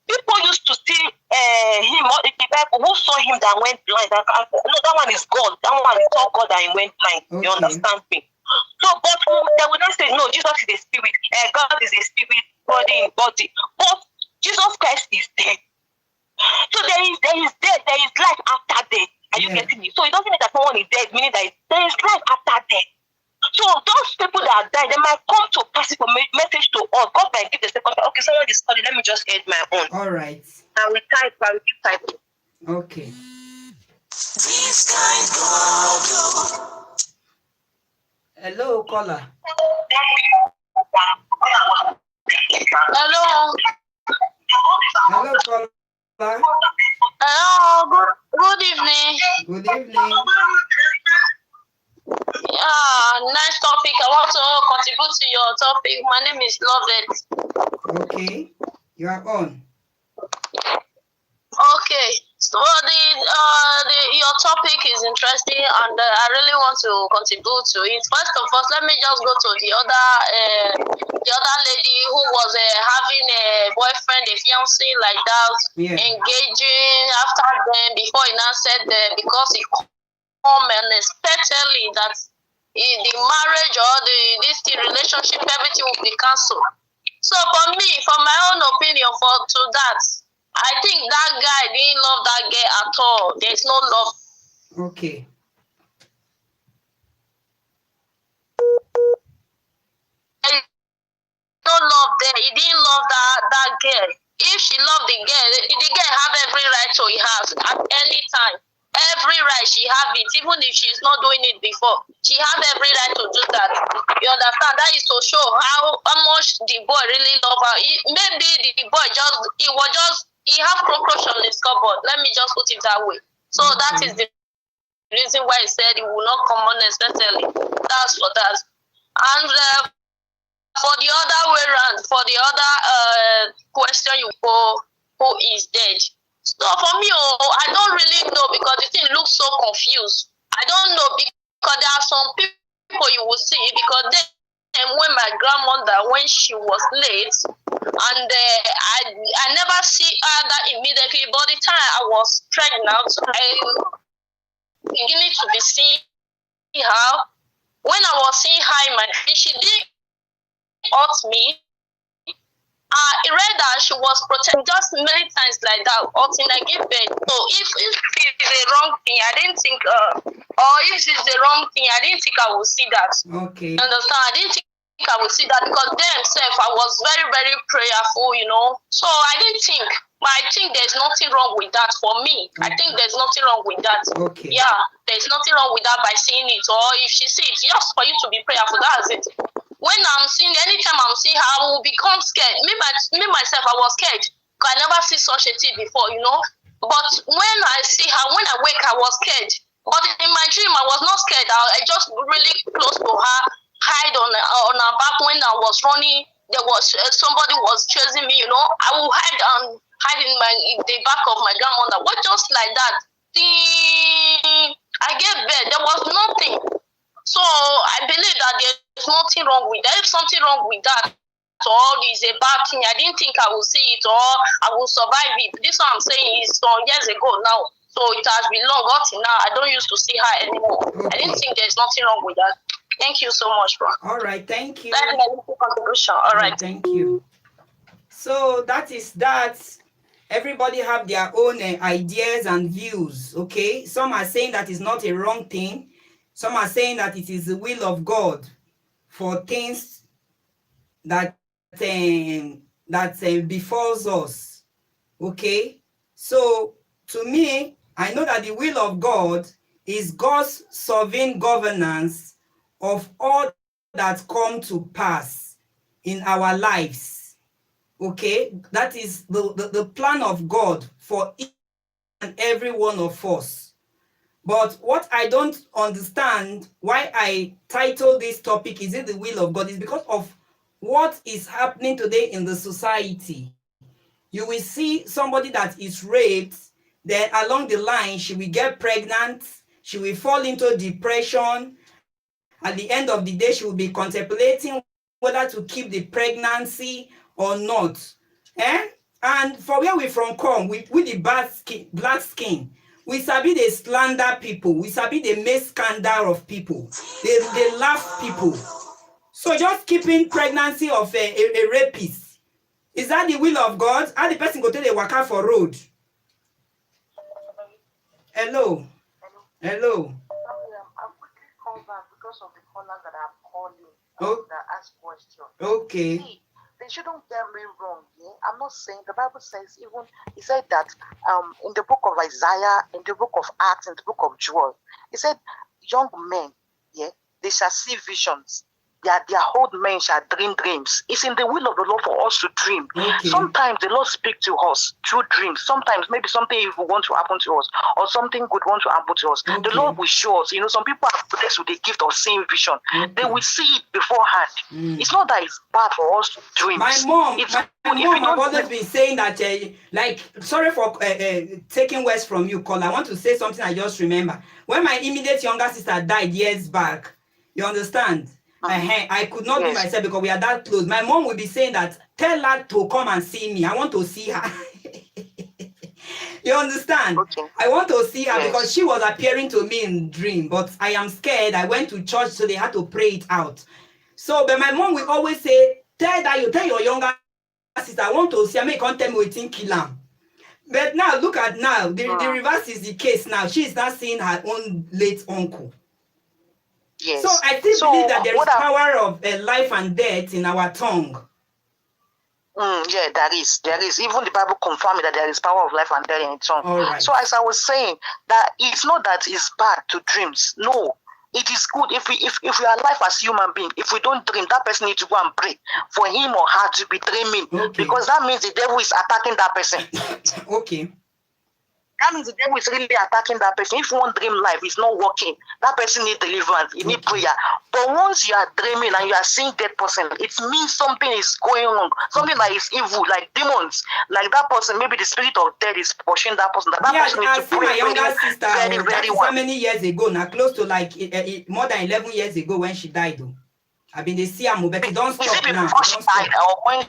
people used to see him, or the people who saw him that went blind. No, that one is God. That one is not God that he went blind. Okay. You understand me? So, but they will not say, no, Jesus is a spirit. God is a spirit, body in body. But Jesus Christ is dead. So there is death, there is life after death. Are you getting me? So it doesn't mean that someone is dead, meaning that there is life God might give the second chance. Okay, someone is calling. Let me just end my own. All right. I will keep typing. Okay. Hello, caller. Hello. Hello, caller. Hello. Good evening. Good evening. Yeah, nice topic. I want to contribute to your topic. My name is Lovett. Okay, you are on. Okay. So your topic is interesting, and I really want to contribute to it. First of all, let me just go to the other lady who was having a boyfriend, a fiancé like that, Yeah. engaging after them before he now said because he come unexpectedly that the marriage or the relationship, everything will be cancelled. So for me, for my own opinion, to that, I think that guy didn't love that girl at all. There's no love. Okay. There's no love there. He didn't love that girl. If she loved the girl have every right to her house at any time. Every right she have it, even if she's not doing it before. She have every right to do that. You understand? That is to show how much the boy really love her. Maybe the boy he have cockroach on his cupboard. Let me just put it that way. So that is the reason why he said he will not come on especially. That's for that. And for the other way around, for the other question you go, who is dead? So for me, I don't really know because the thing looks so confused. I don't know because there are some people you will see because then when my grandmother, when she was late, and I never see her that immediately, but the time I was pregnant, I beginning to be seeing her. When I was seeing her in my dream, she didn't hurt me. I read that she was protected just many times like that until I give birth. So if it's the wrong thing, I didn't think, or if it's the wrong thing, I didn't think I would see that. Okay. You understand? I didn't think I would see that because themselves, I was very, very prayerful, So I didn't think, but I think there's nothing wrong with that for me. Okay. I think there's nothing wrong with that. Okay. Yeah, there's nothing wrong with that by seeing it, or if she sees it, just for you to be prayerful, that's it. When I'm seeing, anytime I'm seeing her, I will become scared. Me myself, I was scared. Because I never see such a thing before, But when I see her, when I wake, I was scared. But in my dream, I was not scared. I just really close to her, hide on her back. When I was running, there was somebody was chasing me, I will hide in the back of my grandmother. What just like that? I gave birth. There was nothing. So I believe that there's nothing wrong with that. If something wrong with that, or is a bad thing, I didn't think I would see it or I will survive it. This one I'm saying is some years ago now. So it has been long until now. I don't used to see her anymore. Okay. I didn't think there's nothing wrong with that. Thank you so much, bro. All right, thank you. That's my little contribution. All right. Thank you. So that is that. Everybody have their own ideas and views, okay? Some are saying that it's not a wrong thing. Some are saying that it is the will of God for things that befalls us, okay? So to me, I know that the will of God is God's sovereign governance of all that come to pass in our lives, okay? That is the plan of God for each and every one of us. But what I don't understand, why I title this topic, is it the will of God, is because of what is happening today in the society. You will see somebody that is raped, then along the line, she will get pregnant, she will fall into depression. At the end of the day, she will be contemplating whether to keep the pregnancy or not. And for where we from come, with the black skin, we sabi they slander people. We sabi they make scandal of people. They laugh people. So just keeping pregnancy of a rapist, is that the will of God? How the person go to the waka for road? Hello. Hello. I'm quickly come back because of the callers that are calling Oh. that ask questions. Okay. See, they shouldn't get me wrong. Yeah? I'm not saying, the Bible says, even he said that in the book of Isaiah, in the book of Acts, in the book of Joel, he said, young men, yeah, they shall see visions. Their old men shall dream dreams. It's in the will of the Lord for us to dream. Okay. Sometimes the Lord speaks to us through dreams. Sometimes maybe something evil wants to happen to us, or something good wants to happen to us. Okay. The Lord will show us. You know, some people are blessed with the gift of seeing vision. Okay. They will see it beforehand. It's not that it's bad for us to dream. My mom, It's my good. mom have always been saying that, like, sorry for taking words from you, Cole. I want to say something I just remember. When my immediate younger sister died years back, you understand? I could not be myself because we are that close. My mom would be saying that, tell her to come and see me. I want to see her. You understand? Okay. I want to see her because she was appearing to me in dream, but I am scared. I went to church, so they had to pray it out. So, but my mom will always say, tell your younger sister, I want to see her, make her tell me waiting kill her. But now, look at now, the reverse is the case now. She is not seeing her own late uncle. Yes. So I still believe that there is power of life and death in our tongue. Yeah, there is. Even the Bible confirms that there is power of life and death in its tongue. All right. So as I was saying, that it's not that it's bad to dreams. No, it is good if we are alive as human being. If we don't dream, that person needs to go and pray for him or her to be dreaming, because that means the devil is attacking that person. Okay. That means the devil is really attacking that person. If one dream life is not working, that person needs deliverance, he needs prayer. But once you are dreaming and you are seeing that person, it means something is going wrong, something that is evil, like demons, like that person, maybe the spirit of death is pushing that person. That person needs to pray. My younger sister, very how many years ago now, close to like more than 11 years ago when she died though. I mean, they see her move, but it don't stop now. Before she died or when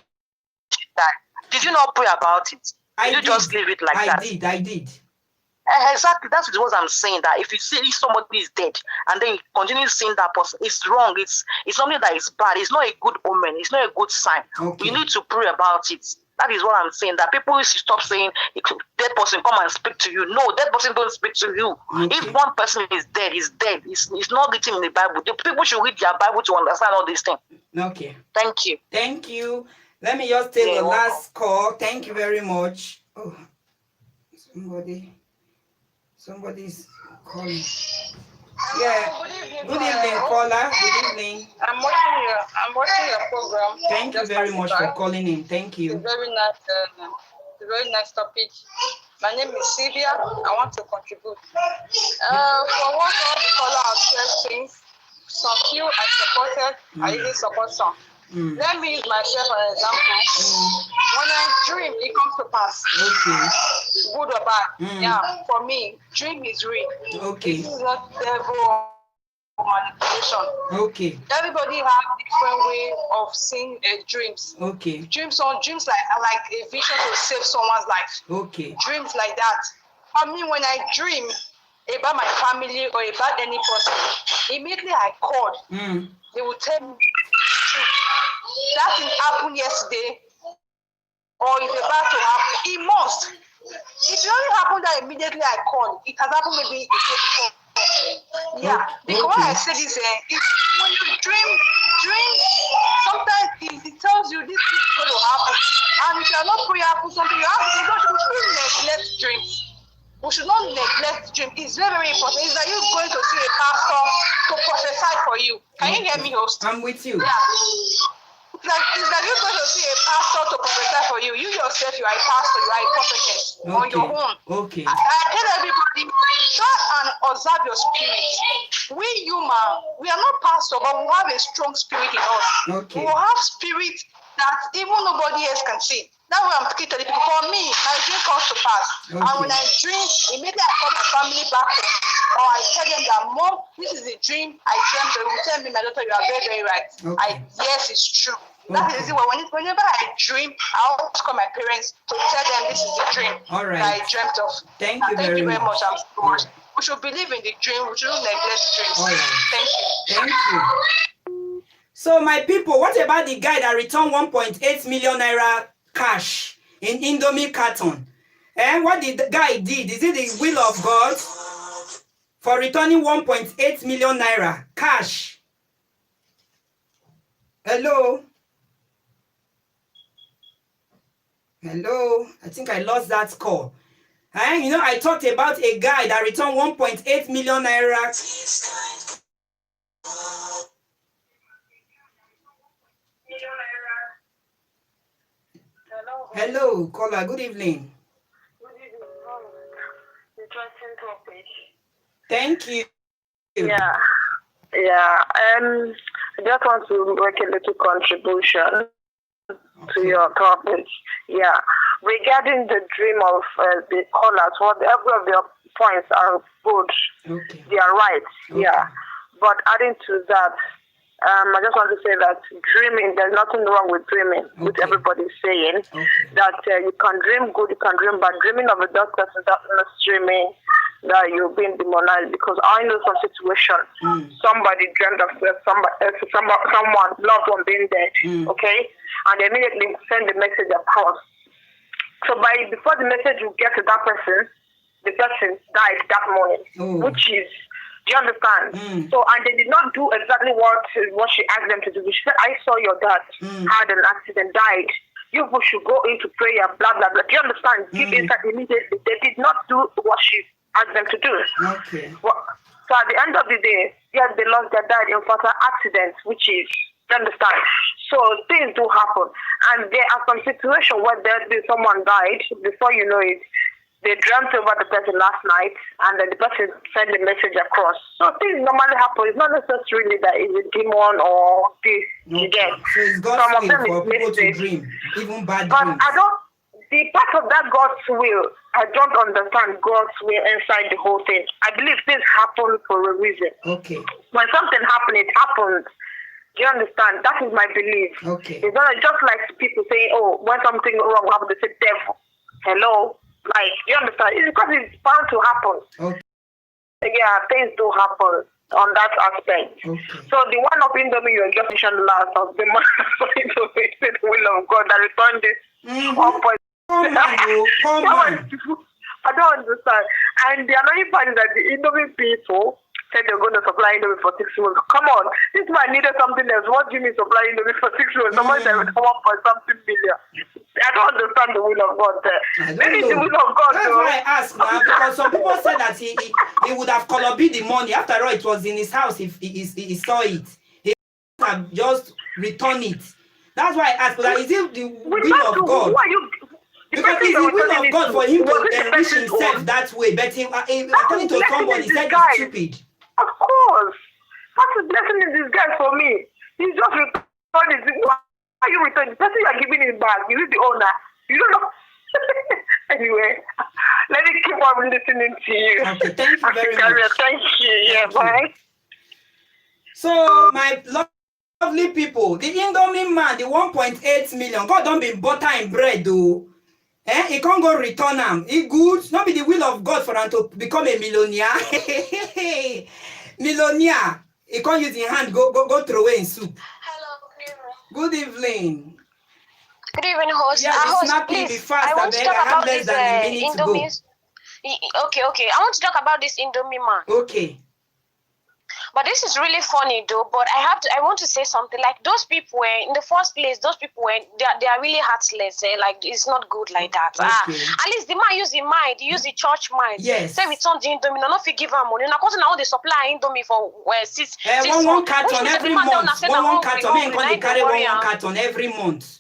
she died, did you not pray about it? Did you just leave it like that? I did. Exactly, that's what I'm saying. That if you see somebody is dead and then you continue seeing that person, it's wrong. It's something that is bad. It's not a good omen. It's not a good sign. Okay. You need to pray about it. That is what I'm saying. That people should stop saying, "Dead person come and speak to you." No, dead person don't speak to you. Okay. If one person is dead, he's dead. It's not written in the Bible. The people should read their Bible to understand all these things. Okay. Thank you. Thank you. Let me just take the last call. Thank you very much. Oh, somebody's calling. Yeah. Good evening, caller. Good evening. I'm watching your program. Thank you very much for calling in. Thank you. It's a very nice topic. My name is Sylvia. I want to contribute. For what all the caller have said things, some few I supported, I even support some. Let me use myself as an example. When I dream, it comes to pass. Okay. Good or bad. Yeah, for me, dream is real. Okay. This is not devil manipulation. Okay. Everybody have different way of seeing dreams. Okay. Dreams like a vision to save someone's life. Okay. Dreams like that. For me, when I dream about my family or about any person, immediately I call. They will tell me that thing happened yesterday or it's about to happen. It must. It only happened that immediately I call. It has happened maybe a day before. Yeah, because when I say this, when you dream, sometimes it tells you this is going to happen. And if you are not prayerful, something you have to do, we shouldn't neglect dreams. We should not neglect dreams. It's very, very important. It's like you going to see a pastor to prophesy for you. Can you hear me, host? I'm with you. Yeah. It's like you're going to see a pastor to prophesy for you. You yourself, you are a pastor, you are a prophetess on your own. Okay. I tell everybody, try and observe your spirit. We human, we are not pastor, but we have a strong spirit in us. Okay. We have spirit that even nobody else can see. That's why I'm speaking to the people. For me, my dream comes to pass. Okay. And when I dream, immediately I call my family back home. Or I tell them that, Mom, this is a dream I dreamt. They will tell me, my daughter, you are very, very right. Okay. Yes, it's true. That is it. Whenever I dream, I always call my parents to tell them this is the dream that I dreamt of. Thank you very much. I'm so much. We should believe in the dream. We shouldn't neglect dreams. All right. Thank you. Thank you. So my people, what about the guy that returned 1.8 million naira cash in Indomie carton? And what the guy did? Is it the will of God for returning 1.8 million naira cash? Hello? Hello, I think I lost that call. You know, I talked about a guy that returned 1.8 million naira. Hello, caller. Good evening. Good evening. Interesting topic. Thank you. Yeah. I just want to make a little contribution to your topic. Yeah. Regarding the dream of the callers, whatever of their points are good. Okay. They are right. Okay. Yeah. But adding to that, I just want to say that dreaming, there's nothing wrong with dreaming, which everybody's saying. Okay. That you can dream good, you can dream bad. Dreaming of a dark person doesn't necessarily mean that you're being demonized, because I know some situations. Somebody dreamt of someone, loved one being dead, okay? And they immediately send the message across. So before the message will get to that person, the person died that morning, which is, do you understand? So, and they did not do exactly what she asked them to do. She said, I saw your dad had an accident, died. You should go into prayer, blah, blah, blah. Do you understand? Give insight immediately. They did not do what she asked them to do. Okay. Well, so at the end of the day, yes, they lost their dad in fatal accidents, which is, you understand? So things do happen. And there are some situations where someone died, before you know it, they dreamt over the person last night, and then the person sent the message across. So things normally happen. It's not necessarily that it's a demon or this. Okay. So it's God's will for people to dream, even bad dreams. The part of that God's will, I don't understand God's will inside the whole thing. I believe things happen for a reason. Okay. When something happens, it happens. Do you understand? That is my belief. Okay. It's not just like people saying, oh, when something wrong happens, they say devil. Hello? Like, you understand? It's because it's bound to happen. Okay. Yeah, things do happen on that aspect. Okay. So the one of Indomie you just mentioned last of the man to fix the will of God that returned this 1.0. Come on. I don't understand. And the annoying part is that the Indomie people said they're going to supply Indomie for 6 months. Come on, this man needed something else. What do you mean supply Indomie for 6 months? Someone said 1.something billion. I don't understand the will of God there. Maybe the will of God. That's why I asked now, because some people said that he would have colored the money. After all, it was in his house. If he saw it, he would have just returned it. That's why I asked, like, is it the will of God? Who are you? Because it's the will of God for him to enrich himself that way. But according to somebody, he said it's stupid. Of course. That's a blessing in disguise for me. He's just returned it. Why are you returning? The person you are giving it back, is it the owner? You don't know. Anyway, let me keep on listening to you. Okay, thank you very much. Thank you. Yeah, bye. So, my lovely people, the Indomie man, the 1.8 million, God don't be butter and bread, though. He can't go return them. He good. Not be the will of God for him to become a millionaire. Millionaire. He can't use his hand, go throw away in soup. Hello, good evening. Good evening, host. Yeah, Host, please. Be I fast. want to talk about this Indomie. Okay. I want to talk about this Indomie man. Okay. But this is really funny though. But I want to say something. Like those people were in the first place. Those people were they are really heartless. Like it's not good like that. Okay. At least the man use the mind. He use the church mind. Yes. Say we turn the Indomie. No, if you give them money. Now, cause now they supply Indomie for six. One carton every month. One carton. Me and carry one carton every month.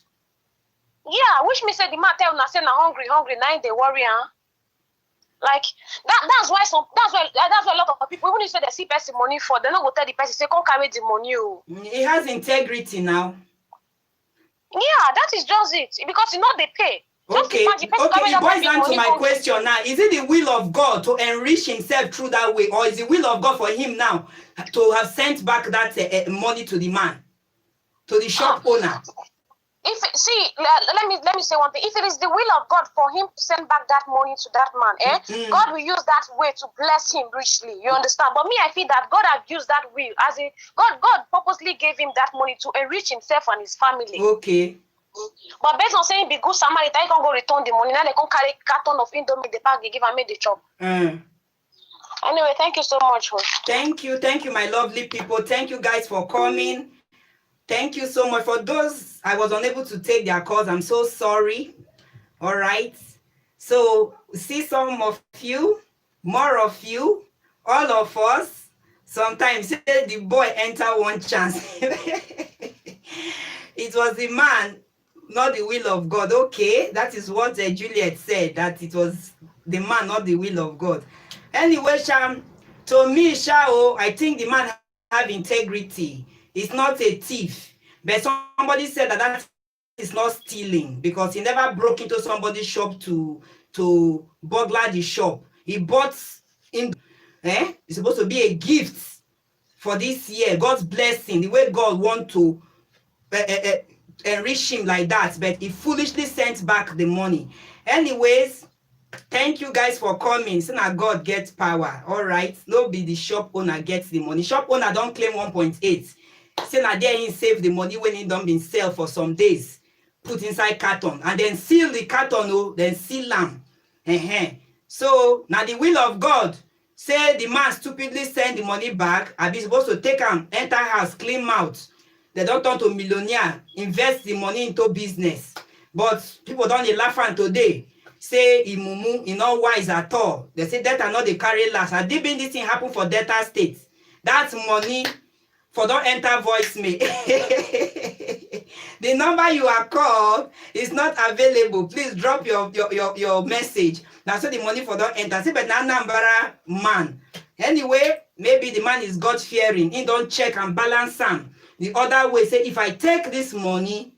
Yeah, which me say the man tell una say na hungry. Now they worry, huh? Like that's why a lot of people, even if they see person money for, they don't go tell the person say come carry the money. It has integrity now. Yeah, that is just it. Because you know they pay. Okay, it boils down to my question now. Is it the will of God to enrich himself through that way, or is the will of God for him now to have sent back that money to the man, to the shop owner? Let me say one thing. If it is the will of God for him to send back that money to that man, God will use that way to bless him richly. You understand? But me, I feel that God has used that will as in God purposely gave him that money to enrich himself and his family. Okay. But based on saying be good Samaritan, he can go return the money. Now they can carry carton of Indomie, the bag they give and make the chop. Anyway, thank you so much. Thank you, my lovely people. Thank you guys for coming. Thank you so much. For those I was unable to take their calls, I'm so sorry. All right. So see some of you, more of you, all of us. Sometimes say the boy enter one chance. It was the man, not the will of God. Okay, that is what Juliet said, that it was the man, not the will of God. Anyway, Sham, to me, Shao, I think the man have integrity. He's not a thief. But somebody said that that is not stealing because he never broke into somebody's shop to burglar the shop. He bought in. It's supposed to be a gift for this year. God's blessing, the way God want to enrich him like that, but he foolishly sent back the money. Anyways, thank you guys for coming. So now God gets power. All right, no be the shop owner gets the money. Shop owner don't claim 1.8. Say now there he save the money when he don't been sell for some days, put inside carton and then seal the carton, oh, then seal them. So now the will of God say the man stupidly send the money back. I be supposed to take him, enter house, clean mouth. They don't turn to millionaire, invest the money into business. But people don't laugh at today. Say he mumu, he not wise at all. They say that are not the carry last. I did been this thing happen for Delta State. That money for don't enter voicemail. The number you are called is not available. Please drop your message. Now so the money for don't enter. See, but now number man. Anyway, maybe the man is God fearing. He don't check and balance some. The other way, say if I take this money,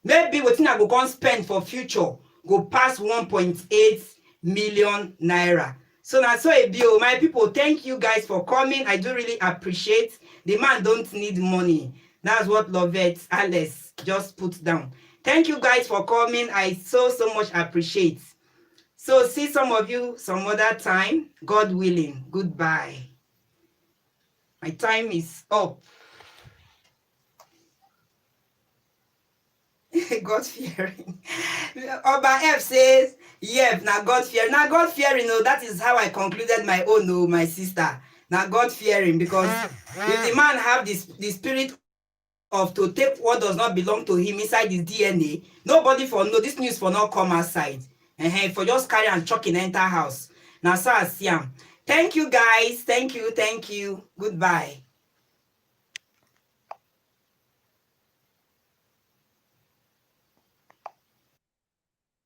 maybe what I go come spend for future go past 1.8 million naira. So now so a bill, my people, thank you guys for coming. I do really appreciate. The man don't need money. That's what Lovette Alice just put down. Thank you guys for coming. I so much appreciate. So see some of you some other time. God willing. Goodbye. My time is up. God fearing. Oba F says, yep, now God fearing. Now God fearing, no, that is how I concluded my own, no, my sister. Now God fearing, because if the man have the spirit of to take what does not belong to him inside his DNA, nobody for no, this news for not come outside. For just carry and chuck in enter house. Now, so I see him. Thank you guys. Thank you. Goodbye.